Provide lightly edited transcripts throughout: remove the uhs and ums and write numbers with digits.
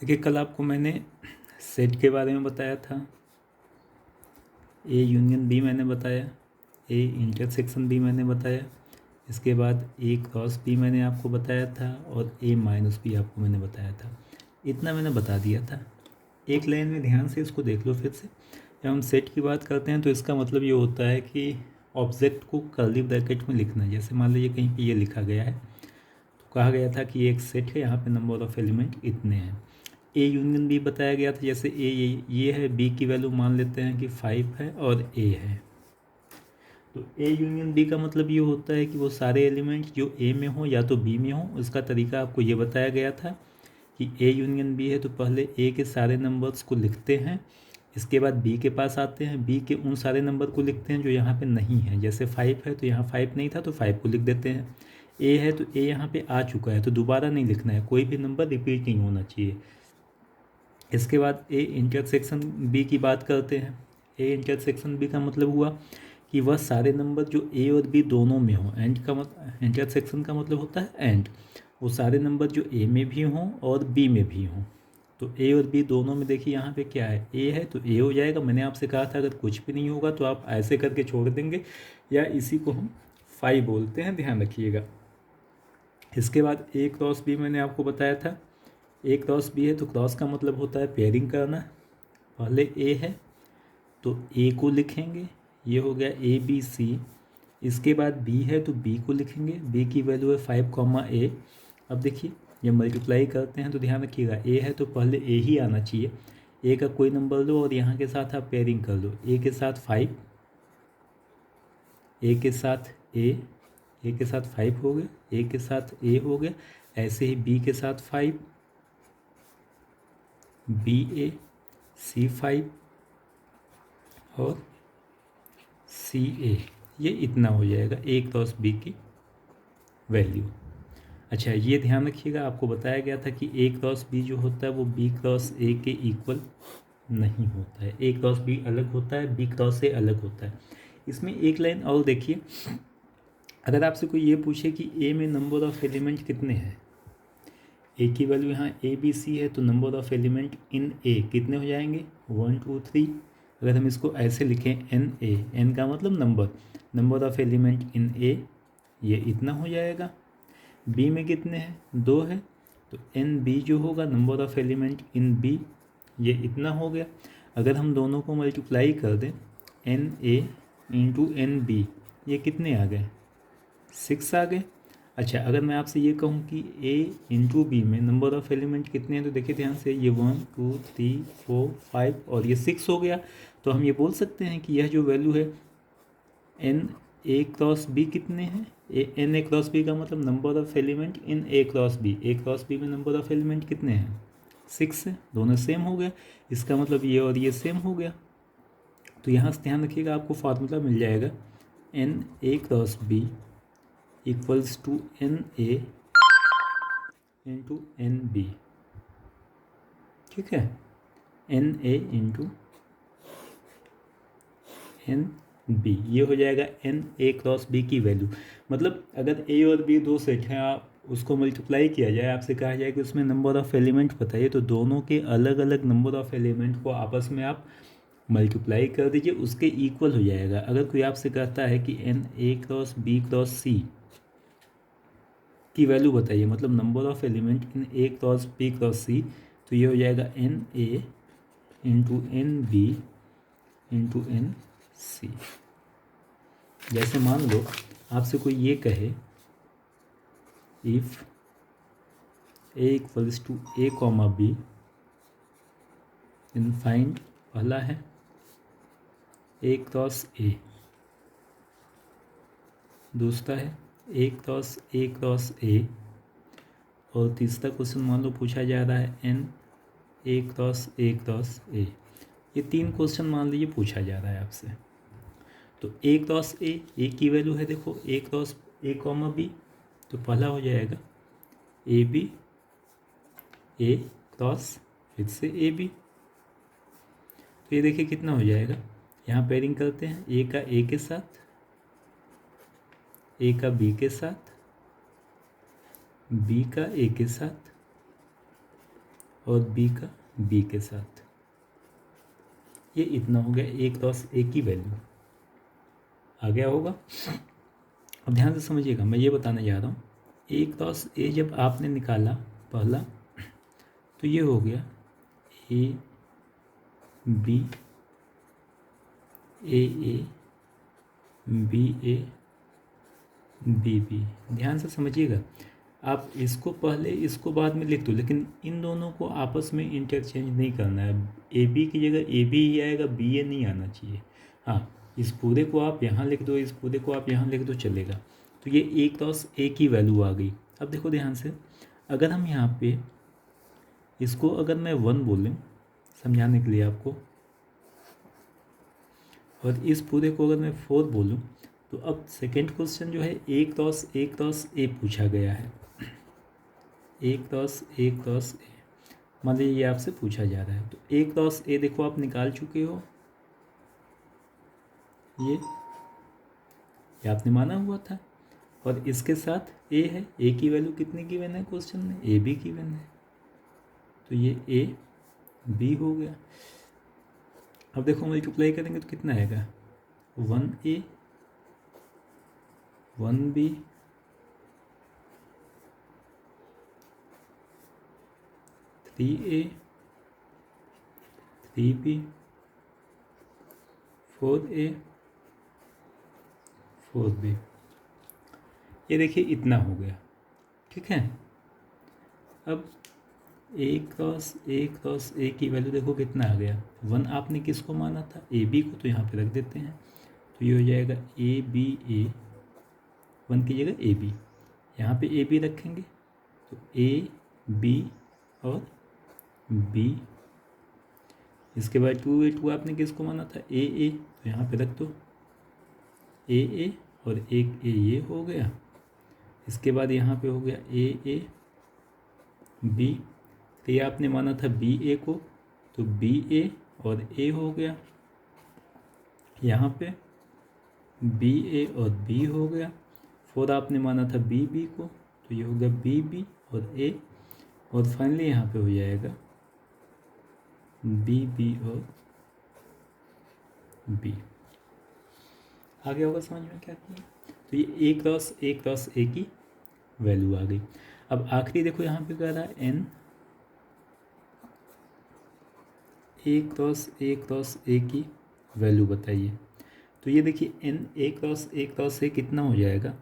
देखिए, कल आपको मैंने सेट के बारे में बताया था, ए यूनियन बी मैंने बताया, ए इंटरसेक्शन बी मैंने बताया, इसके बाद ए क्रॉस बी मैंने आपको बताया था और ए माइनस बी आपको मैंने बताया था। इतना मैंने बता दिया था। एक लाइन में ध्यान से इसको देख लो फिर से। जब हम सेट की बात करते हैं तो इसका मतलब ये होता है कि ऑब्जेक्ट को कर्ली ब्रैकेट में लिखना है। जैसे मान लीजिए कहीं पे ये लिखा गया है तो कहा गया था कि एक सेट है, यहाँ पे नंबर ऑफ एलिमेंट इतने हैं। ए यूनियन बी बताया गया था, जैसे ए ये है, बी की वैल्यू मान लेते हैं कि 5 है और ए है। तो ए यूनियन बी का मतलब ये होता है कि वो सारे एलिमेंट जो ए में हो या तो बी में हो। उसका तरीका आपको ये बताया गया था कि ए यूनियन बी है तो पहले ए के सारे नंबर्स को लिखते हैं, इसके बाद बी के पास आते हैं, बी के उन सारे नंबर को लिखते हैं जो यहाँ पे नहीं है। जैसे 5 है तो यहाँ 5 नहीं था तो 5 को लिख देते हैं। ए है तो ए यहाँ पे आ चुका है तो दोबारा नहीं लिखना है, कोई भी नंबर रिपीट नहीं होना चाहिए। इसके बाद ए इंटरसेक्शन बी की बात करते हैं। ए इंटरसेक्शन बी का मतलब हुआ कि वह सारे नंबर जो ए और बी दोनों में हों। एंड का मतलब, इंटरसेक्शन का मतलब होता है एंड, वो सारे नंबर जो ए में भी हों और बी में भी हों। तो ए और बी दोनों में देखिए यहाँ पे क्या है, ए है तो ए हो जाएगा। मैंने आपसे कहा था अगर कुछ भी नहीं होगा तो आप ऐसे करके छोड़ देंगे, या इसी को हम 5 बोलते हैं, ध्यान रखिएगा। इसके बाद ए क्रॉस बी मैंने आपको बताया था। ए क्रॉस बी है तो क्रॉस का मतलब होता है पेयरिंग करना। पहले ए है तो ए को लिखेंगे, ये हो गया ए बी सी। इसके बाद बी है तो बी को लिखेंगे, बी की वैल्यू है 5 ए। अब देखिए जब मल्टीप्लाई करते हैं तो ध्यान रखिएगा, ए है तो पहले ए ही आना चाहिए। ए का कोई नंबर लो और यहाँ के साथ आप पेयरिंग कर लो। ए के साथ 5, ए के साथ ए के साथ 5 हो गया, ए के साथ ए हो गया। ऐसे ही बी के साथ 5, बी ए, C5 और सी ए। ये इतना हो जाएगा ए क्रॉस बी की वैल्यू। अच्छा, ये ध्यान रखिएगा, आपको बताया गया था कि ए क्रॉस बी जो होता है वो बी क्रॉस ए के इक्वल नहीं होता है। ए क्रॉस बी अलग होता है, बी क्रॉस ए अलग होता है। इसमें एक लाइन और देखिए, अगर आपसे कोई ये पूछे कि ए में नंबर ऑफ एलिमेंट कितने हैं, ए की वैल्यू यहाँ ए बी सी है तो नंबर ऑफ एलिमेंट इन ए कितने हो जाएंगे, 1 2 3। अगर हम इसको ऐसे लिखें एन ए, एन का मतलब नंबर ऑफ एलिमेंट इन ए, ये इतना हो जाएगा। बी में कितने हैं, 2 है तो एन बी जो होगा number of element in B, ये इतना हो गया। अगर हम दोनों को मल्टीप्लाई कर दें, N A into N B, ये कितने आ गए, 6 आ गए। अच्छा, अगर मैं आपसे ये कहूँ कि ए इंटू बी में नंबर ऑफ एलिमेंट कितने हैं तो देखिए ध्यान से, ये 1 2 3 4 5 और ये 6 हो गया। तो हम ये बोल सकते हैं कि यह जो वैल्यू है एन ए क्रॉस बी कितने हैं, एन ए क्रॉस बी का मतलब number of element in A cross B. A cross B में नंबर ऑफ एलिमेंट कितने हैं, 6 है, दोनों सेम हो गया। इसका मतलब ये और ये सेम हो गया। तो यहाँ से ध्यान रखिएगा, आपको फार्मूला मिल जाएगा N A cross B equals to N A into N B. ठीक है, N A into N B, ये हो जाएगा एन ए क्रॉस बी की वैल्यू। मतलब अगर ए और बी दो सेट हैं, आप उसको मल्टीप्लाई किया जाए, आपसे कहा जाए कि उसमें नंबर ऑफ़ एलिमेंट बताइए, तो दोनों के अलग अलग नंबर ऑफ़ एलिमेंट को आपस में आप मल्टीप्लाई कर दीजिए, उसके इक्वल हो जाएगा। अगर कोई आपसे कहता है कि N A cross B cross C की वैल्यू बताइए, मतलब number of element in A cross B cross C, तो ये हो जाएगा N A into N B into N C. जैसे मान लो आपसे कोई ये कहे if A equals to a comma b, in find, पहला है ए क्रॉस ए, दूसरा है ए क्रॉस ए, और तीसरा क्वेश्चन मान लो पूछा जा रहा है एन ए क्रॉस ए। ये 3 क्वेश्चन मान लीजिए पूछा जा रहा है आपसे। तो ए क्रॉस ए की वैल्यू है, देखो ए क्रॉस ए कॉमा बी, तो पहला हो जाएगा ए बी, ए क्रॉस फिर से ए बी। तो ये देखिए कितना हो जाएगा, यहाँ पेयरिंग करते हैं, ए का ए के साथ, ए का बी के साथ, बी का ए के साथ और बी का बी के साथ। ये इतना हो गया 1×a की वैल्यू आ गया होगा। अब ध्यान से समझिएगा, मैं ये बताने जा रहा हूँ 1×a जब आपने निकाला पहला तो ये हो गया a b a b a b b। ध्यान से समझिएगा, आप इसको पहले इसको बाद में लिख दो, लेकिन इन दोनों को आपस में इंटरचेंज नहीं करना है। ए बी की जगह ए बी ही आएगा, बी ए नहीं आना चाहिए। हाँ, इस पूरे को आप यहाँ लिख दो, इस पूरे को आप यहाँ लिख दो, चलेगा। तो ये 1×a की वैल्यू आ गई। अब देखो ध्यान से, अगर हम यहाँ पे इसको अगर मैं 1 बोलूँ समझाने के लिए आपको, और इस पूरे को अगर मैं 4 बोलूँ, तो अब सेकेंड क्वेश्चन जो है 1×a पूछा गया है। 1×a मान लीजिए ये आपसे पूछा जा रहा है, तो 1×a देखो आप निकाल चुके हो, ये आपने माना हुआ था, और इसके साथ a है। a की वैल्यू कितने गिवन है क्वेश्चन में? a b गिवन है, तो ये a b हो गया। अब देखो मल्टीप्लाई करेंगे तो कितना आएगा? 1a 1b 3a 3b 4a 4b। ये देखिए इतना हो गया, ठीक है। अब 1×a की वैल्यू देखो कितना आ गया? 1 आपने किसको माना था? ए बी को, तो यहाँ पे रख देते हैं, तो ये हो जाएगा ए बी ए, 1 की जगह ए बी, यहाँ पे ए बी रखेंगे तो ए बी और बी। इसके बाद 2 आपने किसको माना था? ए ए, तो यहाँ पे रख दो ए ए, और एक ए ये हो गया। इसके बाद यहाँ पे हो गया ए ए बी, तो ये आपने माना था बी ए को, तो बी ए और ए हो गया। यहाँ पे बी ए और बी हो गया। 4 आपने माना था बी बी को, तो ये हो गया बी बी और ए, और फाइनली यहाँ पे हो जाएगा बी बी और बी। आगे होगा समझ में क्या किया? तो ये 1×a की वैल्यू आ गई। अब आखिरी देखो यहाँ पे कह रहा है n 1×a की वैल्यू बताइए। तो ये देखिए n 1×a कितना हो जाएगा?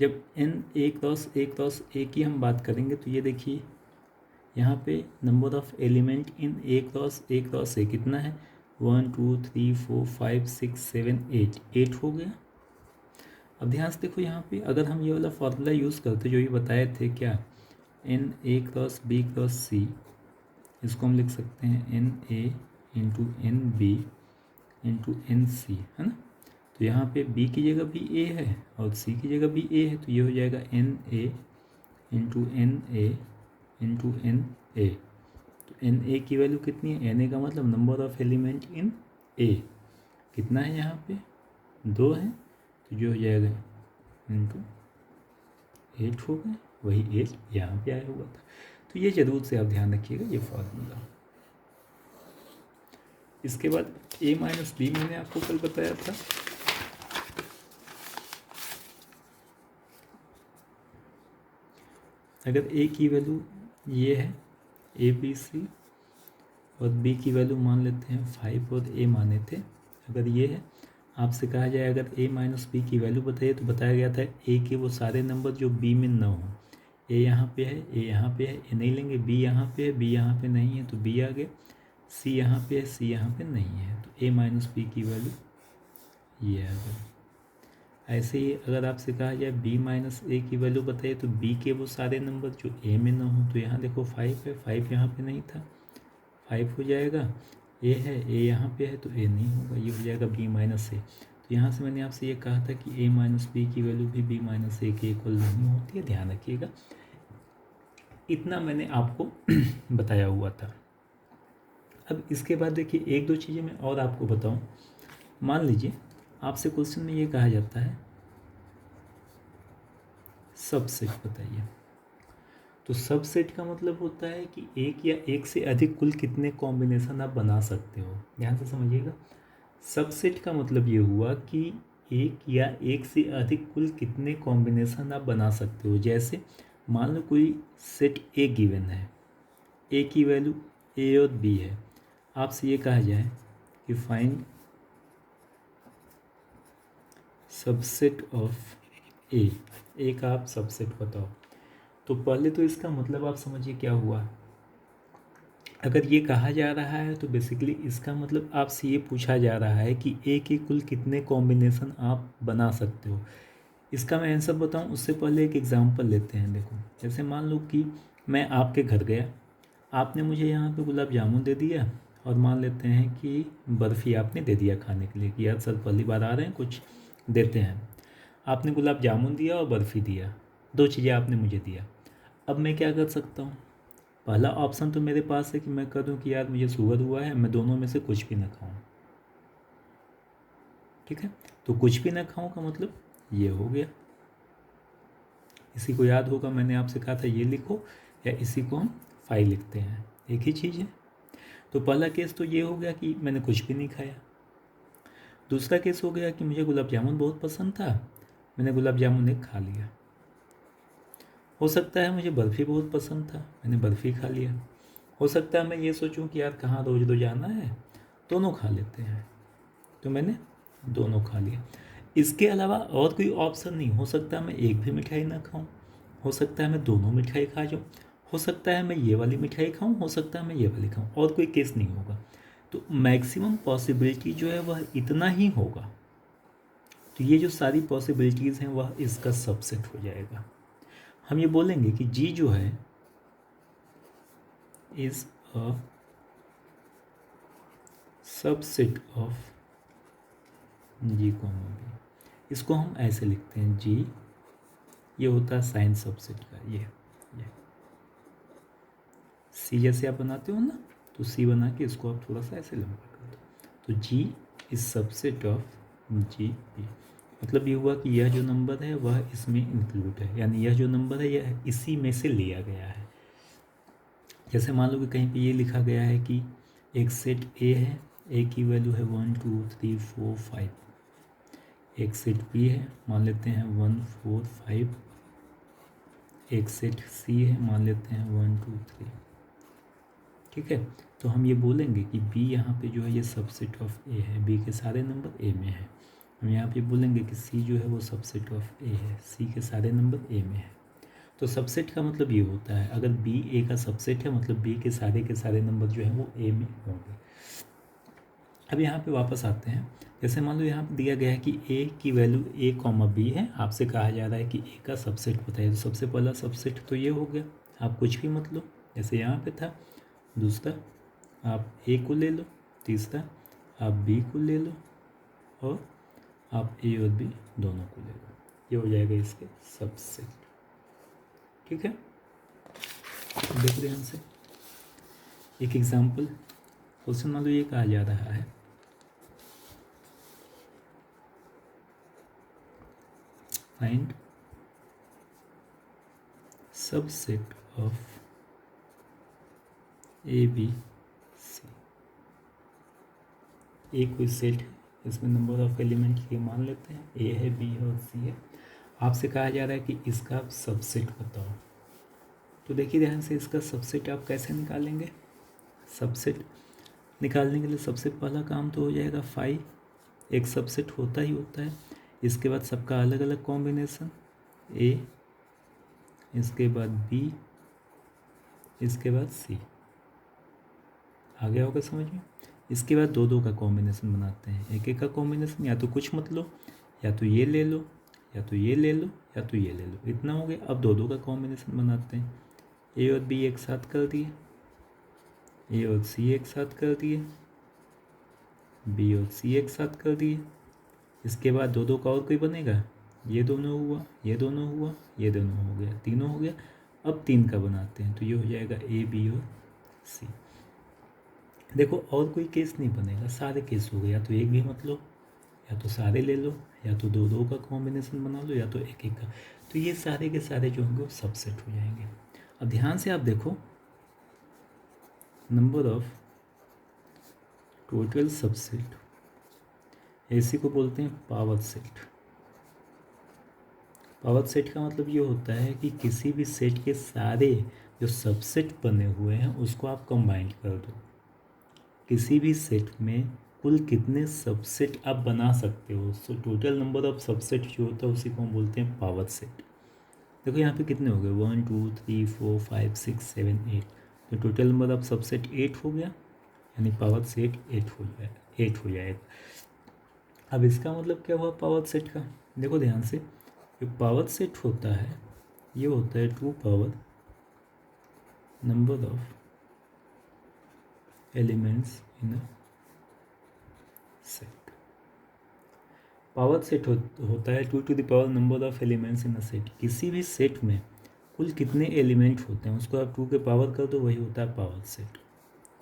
जब n 1×a की हम बात करेंगे तो ये देखिए यहाँ पे number of element in 1×a कितना है? 1 2 3 4 5 6 7 8 8 हो गया। अब ध्यान से देखो यहाँ पे अगर हम ये वाला फॉर्मूला यूज़ करते जो ये बताए थे क्या, NA+B+C, इसको हम लिख सकते हैं NA × NB × NC, है ना। तो यहाँ पे B की जगह भी A है और C की जगह भी A है, तो ये हो जाएगा NA × NA × NA। तो NA की वैल्यू कितनी है? NA का मतलब number of element in A कितना है? यहाँ पे 2 है, तो जो हो जाएगा × 8 हो गया, वही 8 यहाँ पे आया हुआ था। तो ये जरूर से आप ध्यान रखिएगा ये फॉर्मूला। इसके बाद a - b मैंने आपको कल बताया था। अगर a की वैल्यू ये है ABC और b की वैल्यू मान लेते हैं 5 और a माने थे, अगर ये है, आपसे कहा जाए अगर a - b की वैल्यू बताइए, तो बताया गया था a के वो सारे नंबर जो b में न हो। a यहाँ पे है, a यहाँ पे है, a नहीं लेंगे, b यहाँ पे है, b यहाँ पे नहीं है, तो b आ गए, c यहाँ पे है, c यहाँ पे नहीं है, तो a - b की वैल्यू ये आ गई। ऐसे ही अगर आपसे कहा जाए b - a की वैल्यू बताइए, तो b के वो सारे नंबर जो a में न हो, तो यहाँ देखो 5 है, 5 यहाँ पे नहीं था, 5 हो जाएगा। a है, a यहाँ पे है, तो a नहीं होगा, ये हो जाएगा b - a। तो यहाँ से मैंने आपसे ये कहा था कि a - b की वैल्यू भी b - a के इक्वल नहीं होती है, ध्यान रखिएगा। इतना मैंने आपको बताया हुआ था। अब इसके बाद देखिए एक दो चीज़ें मैं और आपको बताऊं। मान लीजिए आपसे क्वेश्चन में ये कहा जाता है सबसेट बताइए। तो सबसेट का मतलब होता है कि एक या एक से अधिक कुल कितने कॉम्बिनेशन आप बना सकते हो। ध्यान से समझिएगा, सबसेट का मतलब ये हुआ कि एक या एक से अधिक कुल कितने कॉम्बिनेशन आप बना सकते हो। जैसे मान लो कोई सेट ए गिवन है, ए की वैल्यू ए और बी है, आपसे ये कहा जाए कि फाइंड सबसेट ऑफ ए, एक आप सबसेट बताओ। तो पहले तो इसका मतलब आप समझिए क्या हुआ। अगर ये कहा जा रहा है तो बेसिकली इसका मतलब आपसे ये पूछा जा रहा है कि ए के कुल कितने कॉम्बिनेशन आप बना सकते हो। इसका मैं आंसर बताऊं उससे पहले एक एग्जांपल लेते हैं। देखो, जैसे मान लो कि मैं आपके घर गया, आपने मुझे यहाँ पे गुलाब जामुन दे दिया, और मान लेते हैं कि बर्फ़ी आपने दे दिया खाने के लिए कि यार सर पहली बार आ रहे हैं, कुछ देते हैं। आपने गुलाब जामुन दिया और बर्फ़ी दिया, दो चीज़ें आपने मुझे दिया। अब मैं क्या कर सकता हूँ, पहला ऑप्शन तो मेरे पास है कि मैं कह दूँ कि यार मुझे शुगर हुआ है, मैं दोनों में से कुछ भी ना खाऊं। ठीक है, तो कुछ भी ना खाऊं का मतलब ये हो गया। इसी को याद होगा, मैंने आपसे कहा था ये लिखो, या इसी को हम फाइल लिखते हैं, एक ही चीज़ है। तो पहला केस तो ये हो गया कि मैंने कुछ भी नहीं खाया। दूसरा केस हो गया कि मुझे गुलाब जामुन बहुत पसंद था, मैंने गुलाब जामुन एक खा लिया। हो सकता है मुझे बर्फ़ी बहुत पसंद था, मैंने बर्फ़ी खा लिया। हो सकता है मैं ये सोचूं कि यार कहाँ रोज़ रोज़ जाना है, दोनों खा लेते हैं, तो मैंने दोनों खा लिया। इसके अलावा और कोई ऑप्शन नहीं। हो सकता है मैं एक भी मिठाई ना खाऊं, हो सकता है मैं दोनों मिठाई खा जाऊं, हो सकता है मैं ये वाली मिठाई खाऊं, हो सकता है मैं ये वाली खाऊं, और कोई केस नहीं होगा। तो मैक्सिमम पॉसिबिलिटी जो है वह इतना ही होगा। तो ये जो सारी पॉसिबिलिटीज़ हैं वह इसका सबसेट हो जाएगा। हम ये बोलेंगे कि जी जो है is a subset of G comma B. इसको हम ऐसे लिखते हैं, जी ये होता है साइन सबसेट का, ये सी जैसे आप बनाते हो ना, तो सी बना के इसको आप थोड़ा सा ऐसे लंबा कर दो, तो G is subset of G B. मतलब ये हुआ कि यह जो नंबर है वह इसमें इंक्लूड है, यानी यह जो नंबर है यह इसी में से लिया गया है। जैसे मान लो कि कहीं पे ये लिखा गया है कि एक सेट ए है, ए की वैल्यू है 1 2 3 4 5। एक सेट बी है, मान लेते हैं 1 4 5। एक सेट सी है, मान लेते हैं 1 2 3। ठीक है, तो हम ये बोलेंगे कि बी यहाँ पे जो है ये सबसेट ऑफ ए है, बी के सारे नंबर ए में है। हम यहाँ पे बोलेंगे कि सी जो है वो सबसेट ऑफ ए है, सी के सारे नंबर ए में है। तो सबसेट का मतलब ये होता है, अगर बी ए का सबसेट है मतलब बी के सारे नंबर जो हैं वो ए में होंगे। अब यहाँ पे वापस आते हैं। जैसे मान लो यहाँ पे दिया गया है कि ए की वैल्यू ए कॉमा बी है, आपसे कहा जा रहा है कि ए का सबसेट बताइए। तो सबसे पहला सबसेट तो ये हो गया, आप कुछ भी मत लो जैसे यहाँ पे था। दूसरा आप ए को ले लो, तीसरा आप बी को ले लो, और आप ए और बी दोनों को ले लो। ये हो जाएगा इसके सबसेट। ठीक है, देख ध्यान से एक एग्जाम्पल। क्वेश्चन मान लो ये कहा जा रहा है find subset of A B C. A कोई सेट है, इसमें नंबर ऑफ एलिमेंट ये मान लेते हैं, ए है बी है और सी है। आपसे कहा जा रहा है कि इसका सबसेट बताओ। तो देखिए ध्यान से, इसका सबसेट आप कैसे निकालेंगे। सबसेट निकालने के लिए सबसे पहला काम तो हो जाएगा फाइव, एक सबसेट होता ही होता है। इसके बाद सबका अलग अलग कॉम्बिनेशन, ए, इसके बाद बी, इसके बाद सी। आ गया होगा समझ में। इसके बाद दो दो का कॉम्बिनेशन बनाते हैं, एक एक का कॉम्बिनेशन, या तो कुछ मत लो, या तो ये ले लो, या तो ये ले लो, या तो ये ले लो, इतना हो गया। अब दो दो का कॉम्बिनेशन बनाते हैं, ए और बी एक साथ कर दिए, ए और सी एक साथ कर दिए, बी और सी एक साथ कर दिए। इसके बाद दो दो का और कोई बनेगा, ये दोनों हुआ, ये दोनों हुआ, ये दोनों हो गया, तीनों हो गया। अब तीन का बनाते हैं, तो ये हो जाएगा ए बी और सी। देखो और कोई केस नहीं बनेगा, सारे केस हो गए, या तो एक भी मत लो, या तो सारे ले लो, या तो दो दो का कॉम्बिनेशन बना लो, या तो एक एक का। तो ये सारे के सारे जो होंगे वो सबसेट हो जाएंगे। अब ध्यान से आप देखो, नंबर ऑफ टोटल सबसेट, इसी को बोलते हैं पावर सेट। पावर सेट का मतलब ये होता है कि किसी भी सेट के सारे जो सबसेट बने हुए हैं उसको आप कंबाइन कर दो। किसी भी सेट में कुल कितने सबसेट आप बना सकते हो, so total number of subset जो होता है उसी को हम बोलते हैं पावर सेट। देखो यहाँ पे कितने हो गए, 1 2 3 4 5 6 7 8, तो टोटल नंबर ऑफ सबसेट 8 हो गया, यानी पावर सेट 8 हो जाएगा। अब इसका मतलब क्या हुआ पावर सेट का, देखो ध्यान से, जो पावर सेट होता है ये होता है 2 power number of elements in a set. Power set होता है 2 to the power number of elements in a set. किसी भी सेट में कुल कितने एलिमेंट होते हैं उसको आप 2 के पावर कर दो, वही होता है पावर सेट।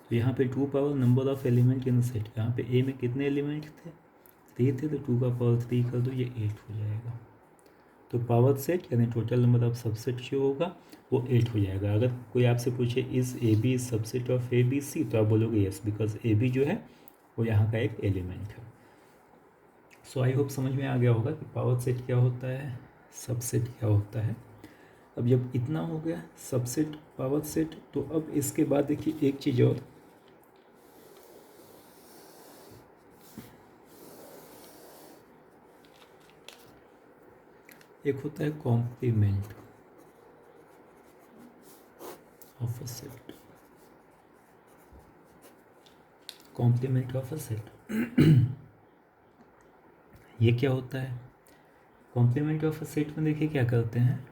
तो यहाँ पे 2 power number of element in a set, यहाँ पे ए में कितने एलिमेंट थे, 3 थे, तो 2 का पावर 3 कर दो, ये 8 हो जाएगा। तो पावर सेट यानी टोटल नंबर ऑफ सबसेट जो होगा वो 8 हो जाएगा। अगर कोई आपसे पूछे is A B subset of A B C, तो आप बोलोगे यस, बिकॉज ए बी जो है वो यहाँ का एक एलिमेंट है। सो आई होप समझ में आ गया होगा कि पावर सेट क्या होता है, सबसेट क्या होता है। अब जब इतना हो गया सबसेट पावर सेट, तो अब इसके बाद देखिए एक चीज़ और, एक होता है complement of a set. Complement of a set ये क्या होता है, कॉम्प्लीमेंट ऑफ अ सेट में देखिए क्या करते हैं,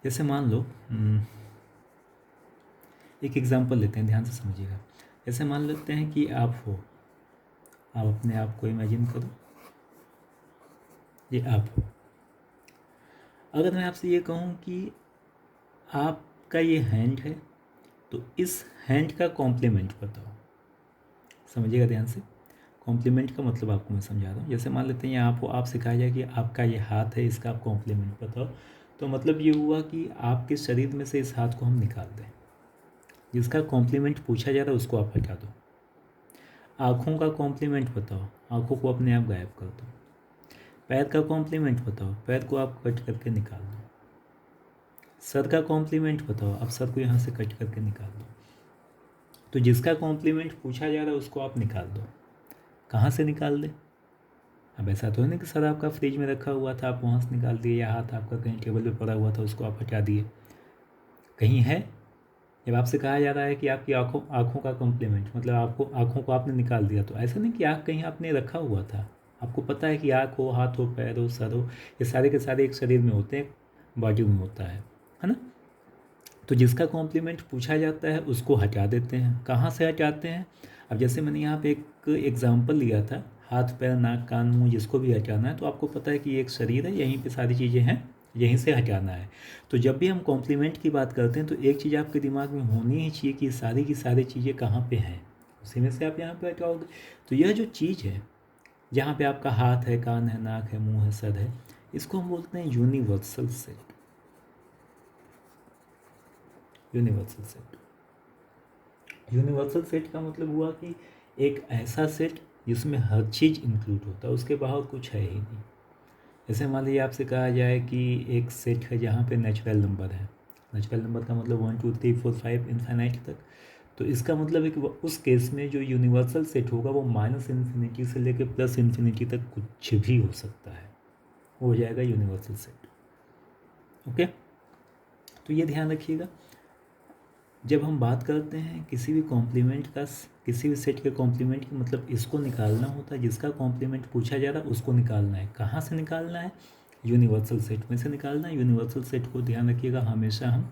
जैसे मान लो एक एग्जांपल लेते हैं, ध्यान से समझिएगा। जैसे मान लेते हैं कि आप हो, आप अपने आप को इमेजिन करो, ये आप हो। अगर मैं आपसे ये कहूँ कि आपका ये हैंड है, तो इस हैंड का कॉम्प्लीमेंट बताओ, समझिएगा ध्यान से। कॉम्प्लीमेंट का मतलब आपको मैं समझा रहा हूँ। जैसे मान लेते हैं आप हो, आप सिखाया जाए कि आपका ये हाथ है, इसका आप कॉम्प्लीमेंट बताओ, तो मतलब ये हुआ कि आपके शरीर में से इस हाथ को हम निकाल दें, जिसका कॉम्प्लीमेंट पूछा जा रहा है उसको आप हटा दो। आँखों का कॉम्प्लीमेंट बताओ, आँखों को अपने आप गायब कर दो। पैर का कॉम्प्लीमेंट बताओ, पैर को आप कट करके निकाल दो। सर का कॉम्प्लीमेंट बताओ, आप सर को यहाँ से कट करके निकाल दो। तो जिसका कॉम्प्लीमेंट पूछा जा रहा है उसको आप निकाल दो। कहाँ से निकाल दें, अब ऐसा तो है ना कि सर आपका फ्रिज में रखा हुआ था, आप वहाँ से निकाल दिए, या हाथ आपका कहीं टेबल पे पड़ा हुआ था उसको आप हटा दिए। कहीं है, जब आपसे कहा जा रहा है कि आपकी आँखों का कॉम्प्लीमेंट, मतलब आपको आँखों को आपने निकाल दिया, तो ऐसा नहीं कि आँख कहीं आपने रखा हुआ था। आपको पता है कि आँख हो, हाथ हो, पैर हो, सर हो, ये सारे के सारे एक शरीर में होते हैं, बॉडी में होता है ना। तो जिसका कॉम्प्लीमेंट पूछा जाता है उसको हटा देते हैं। कहाँ से हटाते हैं, अब जैसे मैंने यहाँ पे एक एग्जांपल लिया था, हाथ पैर नाक कान मुंह जिसको भी हटाना है, तो आपको पता है कि ये एक शरीर है, यहीं पे सारी चीज़ें हैं, यहीं से हटाना है। तो जब भी हम कॉम्प्लीमेंट की बात करते हैं तो एक चीज़ आपके दिमाग में होनी ही चाहिए कि सारी की सारी चीज़ें कहाँ पे हैं, उसी में से आप यहाँ पे हटाओगे। तो यह जो चीज़ है जहाँ पे आपका हाथ है, कान है, नाक है, मुँह है, सर है, इसको हम बोलते हैं universal set. Universal set, universal set का मतलब हुआ कि एक ऐसा सेट जिसमें हर चीज़ इंक्लूड होता है, उसके बाहर कुछ है ही नहीं। जैसे मान लीजिए आपसे कहा जाए कि एक सेट है जहाँ पे नेचुरल नंबर है, नेचुरल नंबर का मतलब 1 2 3 4 5 इन्फिनिटी तक, तो इसका मतलब है कि उस केस में जो यूनिवर्सल सेट होगा वो -इन्फिनिटी से लेकर +इन्फिनिटी तक कुछ भी हो सकता है, हो जाएगा यूनिवर्सल सेट। ओके, तो ये ध्यान रखिएगा। जब हम बात करते हैं किसी भी कॉम्प्लीमेंट का, किसी भी सेट के कॉम्प्लीमेंट का मतलब इसको निकालना होता है, जिसका कॉम्प्लीमेंट पूछा जा रहा है उसको निकालना है। कहाँ से निकालना है, यूनिवर्सल सेट में से निकालना है। यूनिवर्सल सेट को ध्यान रखिएगा, हमेशा हम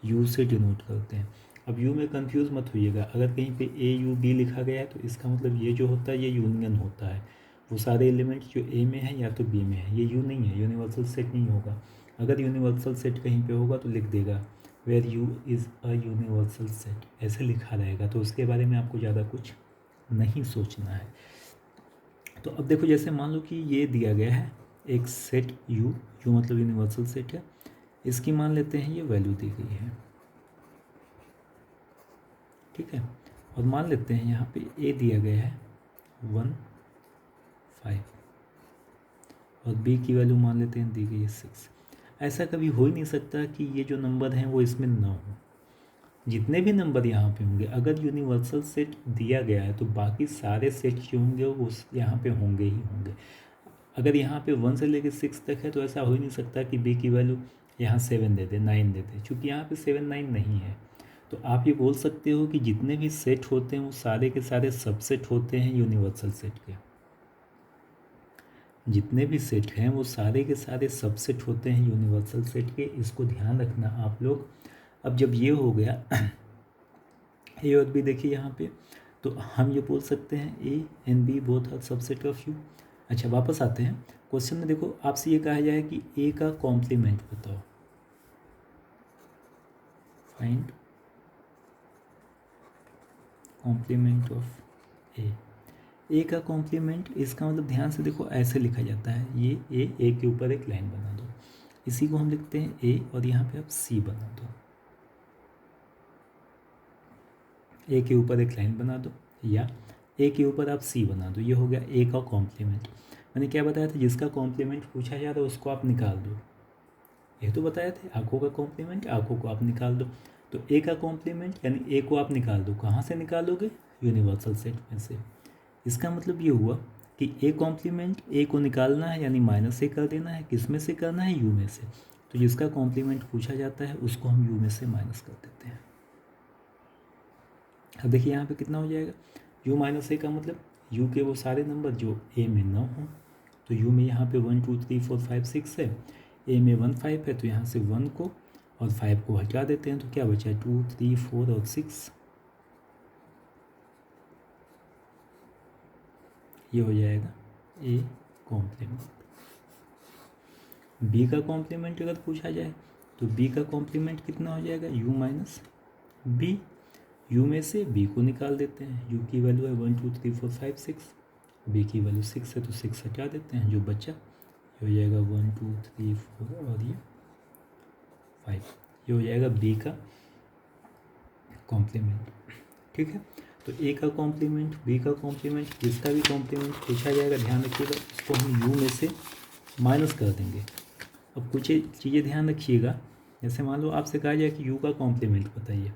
यू से डिनोट करते हैं। अब यू में कंफ्यूज मत होइएगा, अगर कहीं पे ए यू बी लिखा गया है तो इसका मतलब ये जो होता है ये यूनियन होता है, वो सारे एलिमेंट जो ए में है या तो बी में है, ये यू नहीं है, यूनिवर्सल सेट नहीं होगा। अगर यूनिवर्सल सेट कहीं पे होगा तो लिख देगा where U is a universal set, ऐसे लिखा रहेगा, तो उसके बारे में आपको ज़्यादा कुछ नहीं सोचना है। तो अब देखो, जैसे मान लो कि ये दिया गया है एक सेट यू मतलब यूनिवर्सल सेट है, इसकी मान लेते हैं ये वैल्यू दी गई है, ठीक है। और मान लेते हैं यहाँ पे ए दिया गया है 1 5 और बी की वैल्यू मान लेते हैं दी गई है 6। ऐसा कभी हो ही नहीं सकता कि ये जो नंबर हैं वो इसमें ना हो। जितने भी नंबर यहाँ पे होंगे, अगर यूनिवर्सल सेट दिया गया है तो बाकी सारे सेट जो होंगे वो उस यहाँ पे होंगे ही होंगे। अगर यहाँ पे 1 से लेकर 6 तक है तो ऐसा हो ही नहीं सकता कि बी की वैल्यू यहाँ 7 दे दे, 9 दे दे, चूँकि यहाँ पे 7 9 नहीं है। तो आप ये बोल सकते हो कि जितने भी सेट होते हैं वो सारे के सारे सबसेट होते हैं यूनिवर्सल सेट के। जितने भी सेट हैं वो सारे के सारे सबसेट होते हैं यूनिवर्सल सेट के, इसको ध्यान रखना आप लोग। अब जब ये हो गया ए और बी, देखिए यहाँ पे, तो हम ये बोल सकते हैं A and B both are subset of U. अच्छा, वापस आते हैं क्वेश्चन में। देखो आपसे ये कहा जाए कि ए का कॉम्प्लीमेंट बताओ, फाइंड कॉम्प्लीमेंट ऑफ ए का कॉम्प्लीमेंट, इसका मतलब ध्यान से देखो ऐसे लिखा जाता है, ये ए के ऊपर एक लाइन बना दो, इसी को हम लिखते हैं ए और यहाँ पे आप सी बना दो, ए के ऊपर एक लाइन बना दो या ए के ऊपर आप सी बना दो। ये हो गया ए का कॉम्प्लीमेंट। मैंने क्या बताया था, जिसका कॉम्प्लीमेंट पूछा जा रहा है उसको आप निकाल दो। ये तो बताया थे आँखों का कॉम्प्लीमेंट, आँखों को आप निकाल दो। तो ए का कॉम्प्लीमेंट यानी ए को आप निकाल दो, कहाँ से निकालोगे, यूनिवर्सल सेट में से। इसका मतलब ये हुआ कि ए कॉम्प्लीमेंट, ए को निकालना है यानी माइनस से कर देना है, किस में से करना है, यू में से। तो जिसका कॉम्प्लीमेंट पूछा जाता है उसको हम यू में से माइनस कर देते हैं। अब देखिए यहाँ पे कितना हो जाएगा, यू माइनस ए का मतलब यू के वो सारे नंबर जो ए में न हों। तो यू में यहाँ पे 1 2 3 4 5 6 है, ए में 1 5 है, तो यहाँ से 1 को और 5 को हटा देते हैं, तो क्या बचा है 2 3 4 और 6। ये हो जाएगा ए कॉम्प्लीमेंट। बी का कॉम्प्लीमेंट अगर पूछा जाए तो बी का कॉम्प्लीमेंट कितना हो जाएगा, यू माइनस बी। यू में से बी को निकाल देते हैं, यू की वैल्यू है 1 2 3 4 5 6, बी की वैल्यू 6 है तो 6 हटा देते हैं, जो बचा ये हो जाएगा 1 2 3 4 और ये 5। ये हो जाएगा बी का कॉम्प्लीमेंट, ठीक है। तो ए का कॉम्प्लीमेंट, बी का कॉम्प्लीमेंट, जिसका भी कॉम्प्लीमेंट पूछा जाएगा ध्यान रखिएगा उसको हम यू में से माइनस कर देंगे। अब कुछ चीज़ें ध्यान रखिएगा, जैसे मान लो आपसे कहा जाए कि यू का कॉम्प्लीमेंट बताइए,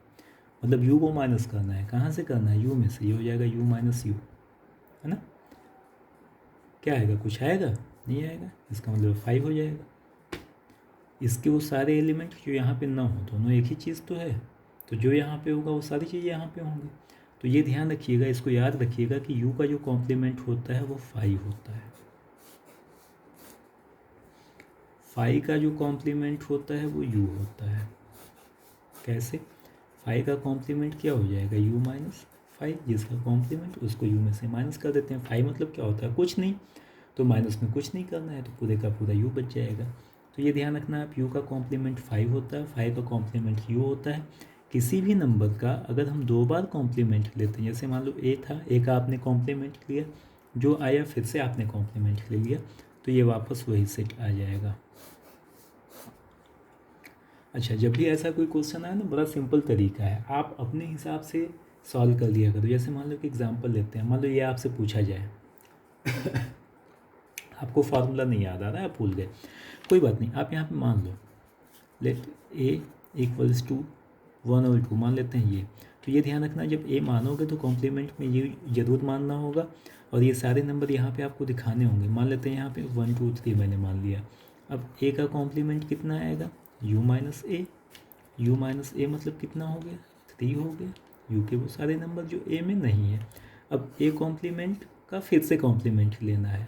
मतलब यू को माइनस करना है, कहाँ से करना है, यू में से। ये हो जाएगा यू माइनस यू, है ना। क्या आएगा, कुछ आएगा नहीं आएगा, इसका मतलब 5 हो जाएगा। इसके वो सारे एलिमेंट जो यहाँ पे ना हो, दोनों एक ही चीज़ तो है, तो जो यहाँ पे होगा वो सारी चीज़ें यहाँ पे होंगी। तो ये ध्यान रखिएगा, इसको याद रखिएगा कि यू का जो कॉम्प्लीमेंट होता है वो 5 होता है। 5 का जो कॉम्प्लीमेंट होता है वो यू होता है। कैसे, 5 का कॉम्प्लीमेंट क्या हो जाएगा, यू माइनस 5, जिसका कॉम्प्लीमेंट उसको यू में से माइनस कर देते हैं। 5 मतलब क्या होता है, कुछ नहीं, तो माइनस में कुछ नहीं करना है, तो पूरे का पूरा यू बच जाएगा। तो ये ध्यान रखना आप, यू का कॉम्प्लीमेंट 5 होता है, 5 का कॉम्प्लीमेंट यू होता है। किसी भी नंबर का अगर हम 2 बार कॉम्प्लीमेंट लेते हैं, जैसे मान लो ए था, ए का आपने कॉम्प्लीमेंट लिया, जो आया फिर से आपने कॉम्प्लीमेंट ले लिया, तो ये वापस वही सेट आ जाएगा। अच्छा, जब भी ऐसा कोई क्वेश्चन आए ना, बड़ा सिंपल तरीका है, आप अपने हिसाब से सॉल्व कर लिया करो। जैसे मान लो कि एग्जांपल लेते हैं, मान लो ये आपसे पूछा जाए आपको फार्मूला नहीं याद आ रहा है, आप भूल गए, कोई बात नहीं, आप यहाँ पे मान लो लेट ए इक्वल्स टू 1 और 2 मान लेते हैं ये। तो ये ध्यान रखना, जब ए मानोगे तो कॉम्प्लीमेंट में ये जरूर मानना होगा, और ये सारे नंबर यहाँ पे आपको दिखाने होंगे। मान लेते हैं यहाँ पे 1 2 3 मैंने मान लिया। अब ए का कॉम्प्लीमेंट कितना आएगा, U minus A. U minus A मतलब कितना हो गया, 3 हो गया। यू के वो सारे नंबर जो ए में नहीं है। अब ए कॉम्प्लीमेंट का फिर से कॉम्प्लीमेंट लेना है,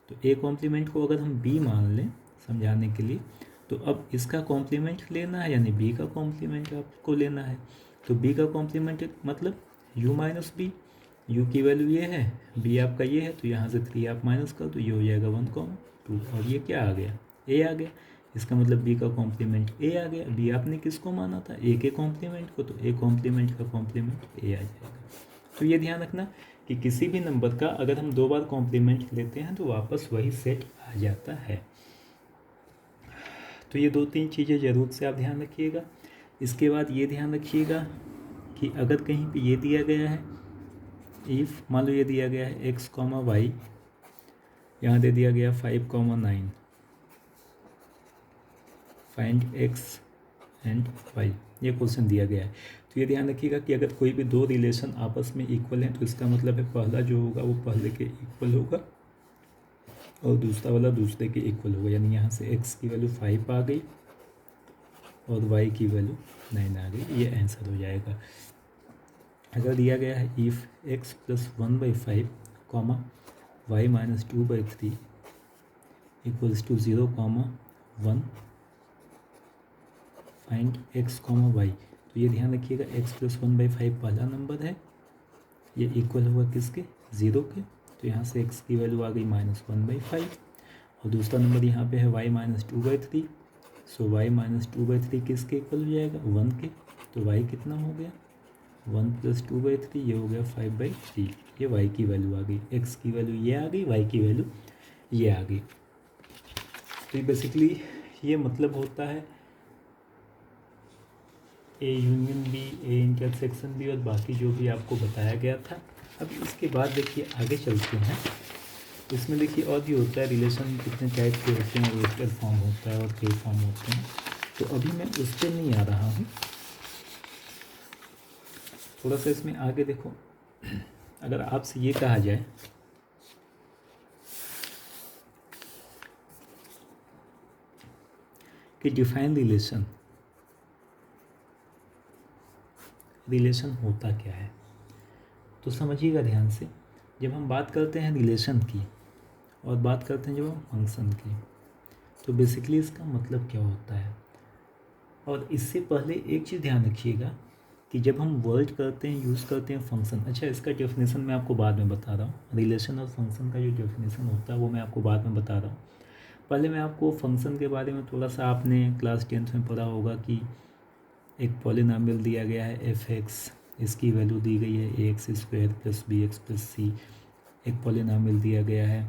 तो ए कॉम्प्लीमेंट को अगर हम बी मान लें समझाने के लिए, तो अब इसका कॉम्प्लीमेंट लेना है, यानी बी का कॉम्प्लीमेंट आपको लेना है। तो बी का कॉम्प्लीमेंट मतलब यू माइनस बी, यू की वैल्यू ये है, बी आपका ये है, तो यहाँ से 3 आप माइनस कर दो, ये हो जाएगा 1 2, और ये क्या आ गया, ए आ गया। इसका मतलब बी का कॉम्प्लीमेंट ए आ गया। बी आपने किसको माना था, ए के कॉम्प्लीमेंट को, तो ए कॉम्प्लीमेंट का कॉम्प्लीमेंट ए आ जाएगा। तो ये ध्यान रखना कि किसी भी नंबर का अगर हम 2 बार कॉम्प्लीमेंट लेते हैं तो वापस वही सेट आ जाता है। तो ये 2-3 चीज़ें ज़रूर से आप ध्यान रखिएगा। इसके बाद ये ध्यान रखिएगा कि अगर कहीं पे ये दिया गया है, इफ़ मान लो ये दिया गया है x, y, यहाँ दे दिया गया 5, 9, फाइंड x एंड y, ये क्वेश्चन दिया गया है। तो ये ध्यान रखिएगा कि अगर कोई भी 2 रिलेशन आपस में इक्वल हैं तो इसका मतलब है पहला जो होगा वो पहले के इक्वल होगा और दूसरा वाला दूसरे के इक्वल होगा। यानी यहाँ से x की वैल्यू 5 आ गई और y की वैल्यू 9 आ गई, ये आंसर हो जाएगा। अगर दिया गया है if x + 1/5, y - 2/3 = 0, 1, find x, y, तो ये ध्यान रखिएगा x + 1/5 पहला नंबर है, ये इक्वल होगा किसके, 0 के। तो यहाँ से x की वैल्यू आ गई -1/5 और दूसरा नंबर यहाँ पे है y - 2/3। सो y - 2/3 किसके इक्वल हो जाएगा, 1 के। तो y कितना हो गया, 1 + 2/3, ये हो गया 5/3। ये y की वैल्यू आ गई, x की वैल्यू ये आ गई, y की वैल्यू ये आ गई। तो ये बेसिकली ये मतलब होता है A union B, A intersection B और बाकी जो भी आपको बताया गया था। अब इसके बाद देखिए आगे चलते हैं। इसमें देखिए और भी होता है, रिलेशन कितने टाइप के होते हैं, वेक्टर फॉर्म होता है और के फॉर्म होते हैं। तो अभी मैं उस पर नहीं आ रहा हूँ, थोड़ा सा इसमें आगे देखो। अगर आपसे ये कहा जाए कि डिफाइन रिलेशन होता क्या है, तो समझिएगा ध्यान से। जब हम बात करते हैं रिलेशन की और बात करते हैं जब हम फंक्शन की, तो बेसिकली इसका मतलब क्या होता है। और इससे पहले एक चीज़ ध्यान रखिएगा कि जब हम वर्ड करते हैं, यूज़ करते हैं फंक्शन, अच्छा इसका डेफिनेशन मैं आपको बाद में बता रहा हूँ। रिलेशन और फंक्शन का जो डेफिनेशन होता है वो मैं आपको बाद में बता रहा हूँ। पहले मैं आपको फंक्शन के बारे में थोड़ा सा, आपने क्लास 10th में पढ़ा होगा कि एक पॉलिनॉमियल दिया गया है f(x), इसकी वैल्यू दी गई है ax² + bx + c। एक पॉलिनॉमियल दिया गया है,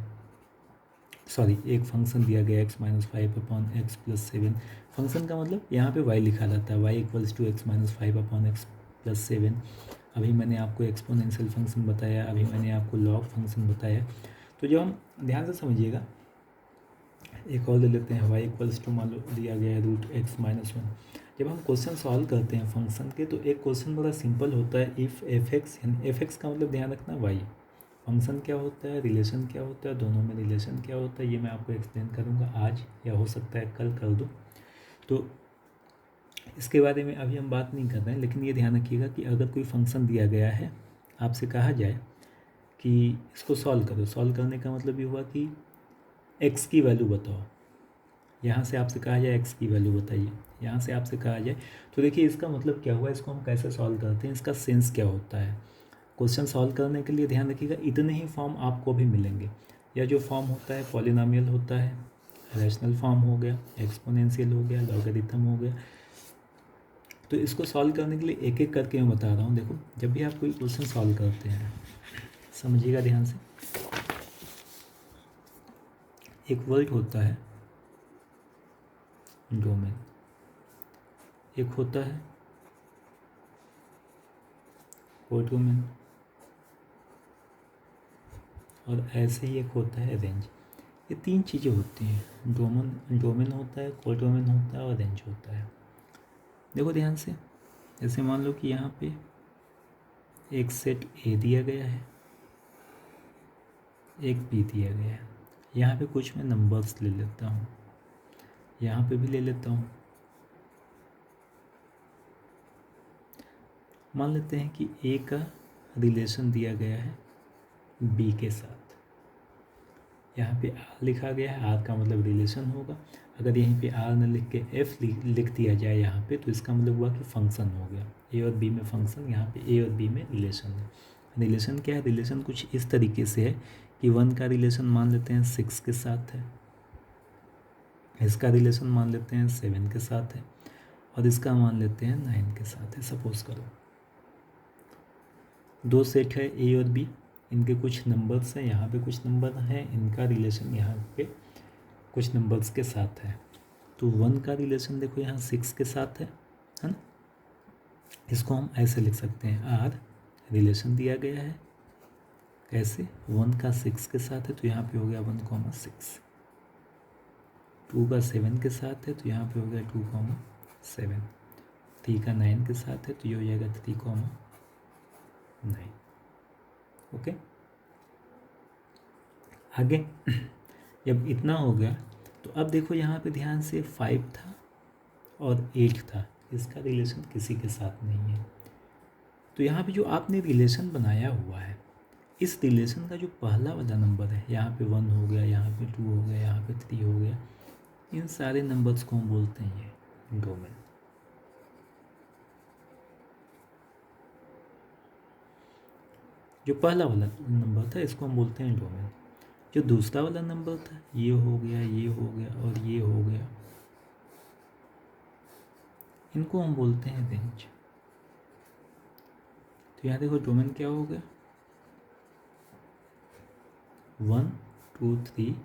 एक फंक्शन दिया गया x - 5/x + 7। फंक्शन का मतलब यहाँ पे y लिखा रहता है, y = x - 5/x + 7। अभी मैंने आपको एक्सपोनेंशियल फंक्शन बताया, अभी मैंने आपको लॉग फंक्शन बताया। तो जब हम ध्यान से समझिएगा, एक और ले लेते हैं, y = मान लो दिया गया है √x - 1। जब हम क्वेश्चन सॉल्व करते हैं फंक्शन के, तो एक क्वेश्चन बड़ा सिंपल होता है, इफ़ f(x), यानी f(x) का मतलब ध्यान रखना y। फंक्शन क्या होता है, रिलेशन क्या होता है, दोनों में रिलेशन क्या होता है, ये मैं आपको एक्सप्लेन करूँगा आज, या हो सकता है कल कर दूँ। तो इसके बारे में अभी हम बात नहीं कर रहे हैं, लेकिन ये ध्यान रखिएगा कि अगर कोई फंक्शन दिया गया है, आपसे कहा जाए कि इसको सॉल्व करो, सॉल्व करने का मतलब ये हुआ कि x की वैल्यू बताओ। यहाँ से आपसे कहा जाए x की वैल्यू बताइए, यहाँ से आपसे कहा जाए, तो देखिए इसका मतलब क्या हुआ, इसको हम कैसे सॉल्व करते हैं, इसका सेंस क्या होता है। क्वेश्चन सॉल्व करने के लिए ध्यान रखिएगा इतने ही फॉर्म आपको भी मिलेंगे, या जो फॉर्म होता है पॉलिनॉमियल होता है, रैशनल फॉर्म हो गया, एक्सपोनेंशियल हो गया, लॉगरिथम हो गया। तो इसको सॉल्व करने के लिए एक एक करके मैं बता रहा हूँ। देखो जब भी आप कोई क्वेश्चन सॉल्व करते हैं, समझिएगा ध्यान से, एक वर्ड होता है डोमेन, एक होता है कोडोमेन, और ऐसे ही एक होता है रेंज। ये 3 चीज़ें होती हैं, डोमेन होता है, कोडोमेन होता है और रेंज होता है। देखो ध्यान से, जैसे मान लो कि यहाँ पे एक सेट ए दिया गया है, एक बी दिया गया है। यहाँ पे कुछ मैं नंबर्स ले लेता हूँ, यहाँ पे भी ले लेता हूँ। मान लेते हैं कि ए का रिलेशन दिया गया है बी के साथ, यहाँ पे आर लिखा गया है, आर का मतलब रिलेशन होगा। अगर यहीं पे आर न लिख के एफ लिख दिया जाए यहाँ पे, तो इसका मतलब हुआ कि फंक्शन हो गया, ए और बी में फंक्शन, यहाँ पे ए और बी में रिलेशन है। रिलेशन क्या है, रिलेशन कुछ इस तरीके से है कि 1 का रिलेशन मान लेते हैं 6 के साथ है, इसका रिलेशन मान लेते हैं 7 के साथ है, और इसका मान लेते हैं 9 के साथ है। सपोज करो 2 सेट है ए और बी, इनके कुछ नंबर्स हैं, यहाँ पे कुछ नंबर हैं, इनका रिलेशन यहाँ पे कुछ नंबर्स के साथ है। तो 1 का रिलेशन देखो यहाँ 6 के साथ है ना। इसको हम ऐसे लिख सकते हैं, आर रिलेशन दिया गया है कैसे, 1 का 6 के साथ है तो यहाँ पे हो गया 1,6। 2 का 7 के साथ है तो यहाँ पे हो गया 2,7। 3 का 9 के साथ है तो ये हो जाएगा 3,9। ओके, आगे जब इतना हो गया तो अब देखो यहाँ पे ध्यान से 5 था और 8 था, इसका रिलेशन किसी के साथ नहीं है। तो यहाँ पे जो आपने रिलेशन बनाया हुआ है, इस रिलेशन का जो पहला वाला नंबर है, यहाँ पे 1 हो गया, यहाँ पे 2 हो गया, यहाँ पे 3 हो गया, इन सारे नंबर्स को हम बोलते हैं ये डोमेन। जो पहला वाला नंबर था इसको हम बोलते हैं डोमेन। जो दूसरा वाला नंबर था, ये हो गया, ये हो गया और ये हो गया, इनको हम बोलते हैं रेंज। तो यहाँ देखो डोमेन क्या हो गया, 1 2 3।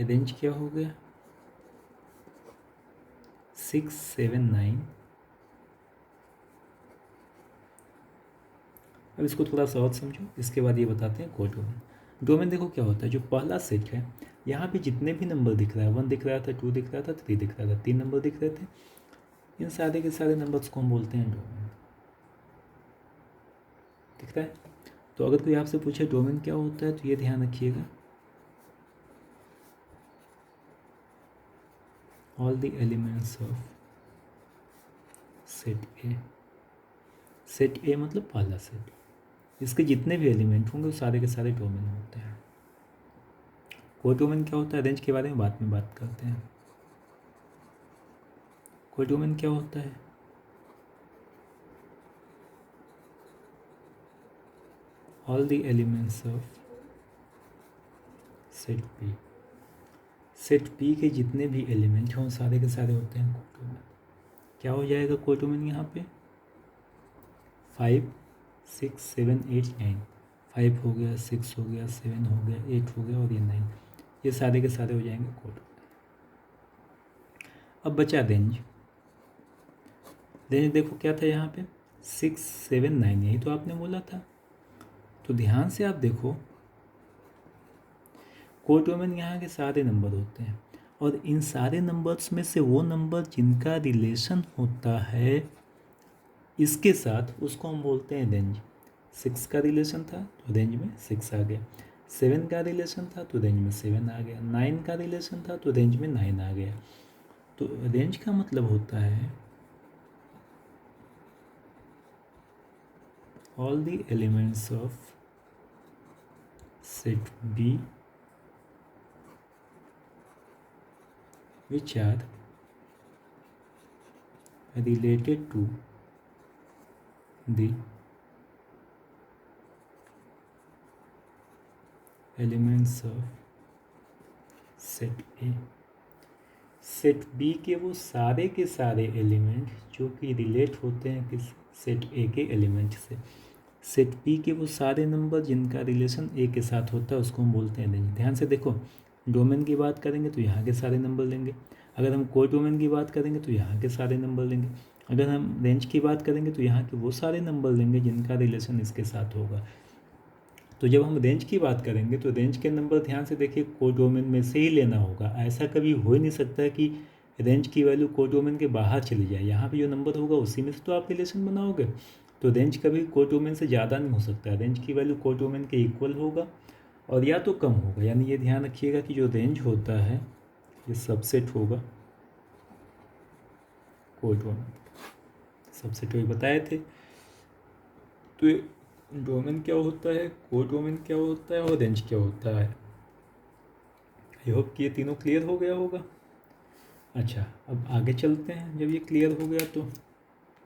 रेंज क्या हो गया, 6 7 9। अब इसको थोड़ा सा और समझो, इसके बाद ये बताते हैं कोडोमेन। डोमेन देखो क्या होता है, जो पहला सेट है यहाँ पे जितने भी नंबर दिख रहा है, 1 दिख रहा था, 2 दिख रहा था, 3 दिख रहा था, 3 नंबर दिख रहे थे, इन सारे के सारे नंबर्स को हम बोलते हैं डोमेन। दिख रहा है। तो अगर कोई आपसे पूछे डोमेन क्या होता है तो ये ध्यान रखिएगा, all the elements of set A. Set ए मतलब पहला सेट, इसके जितने भी एलिमेंट होंगे वो सारे के सारे डोमेन होते हैं। कोडोमेन क्या होता है, रेंज के बारे में बाद में बात करते हैं। कोडोमेन क्या होता है, all the elements of set P. Set P के जितने भी एलिमेंट हों सारे के सारे होते हैं कोडोमेन। क्या हो जाएगा कोडोमेन यहाँ पे, 5 6 7 8 9। 5 हो गया, 6 हो गया, 7 हो गया, 8 हो गया और ये 9, ये सारे के सारे हो जाएंगे कोडोमेन। अब बचा रेंज। रेंज देखो क्या था यहाँ पे, 6 7 9, यही तो आपने बोला था। तो ध्यान से आप देखो, कोडोमेन यहाँ के सारे नंबर होते हैं और इन सारे नंबर्स में से वो नंबर जिनका रिलेशन होता है इसके साथ, उसको हम बोलते हैं रेंज। 6 का रिलेशन था तो रेंज में 6 आ गया, 7 का रिलेशन था तो रेंज में 7 आ गया, 9 का रिलेशन था तो रेंज में 9 आ गया। तो रेंज का मतलब होता है all the elements of set B which are related to the elements of set A। Set B के वो सारे के सारे एलिमेंट जो कि रिलेट होते हैं किस, सेट ए के एलिमेंट से। सेट बी के वो सारे नंबर जिनका रिलेशन ए के साथ होता है उसको हम बोलते हैं रेंज। ध्यान से देखो, डोमेन की बात करेंगे तो यहाँ के सारे नंबर लेंगे, अगर हम कोडोमेन की बात करेंगे तो यहाँ के सारे नंबर लेंगे, अगर हम रेंज की बात करेंगे तो यहाँ के वो सारे नंबर लेंगे जिनका रिलेशन इसके साथ होगा। तो जब हम रेंज की बात करेंगे तो रेंज के नंबर ध्यान से देखिए कोडोमेन में से ही लेना होगा। ऐसा कभी हो ही नहीं सकता कि रेंज की वैल्यू कोडोमेन के बाहर चली जाए, यहाँ पे जो नंबर होगा उसी में से तो आप रिलेशन बनाओगे। तो रेंज कभी कोडोमेन से ज़्यादा नहीं हो सकता, रेंज की वैल्यू कोडोमेन के इक्वल होगा और या तो कम होगा। यानी ये ध्यान रखिएगा कि जो रेंज होता है ये सबसेट होगा कोडोमेन। सबसेट वही बताए थे। तो डोमेन क्या होता है, कोडोमेन क्या होता है और रेंज क्या होता है। आई होप कि ये तीनों क्लियर हो गया होगा। अच्छा, अब आगे चलते हैं। जब ये क्लियर हो गया तो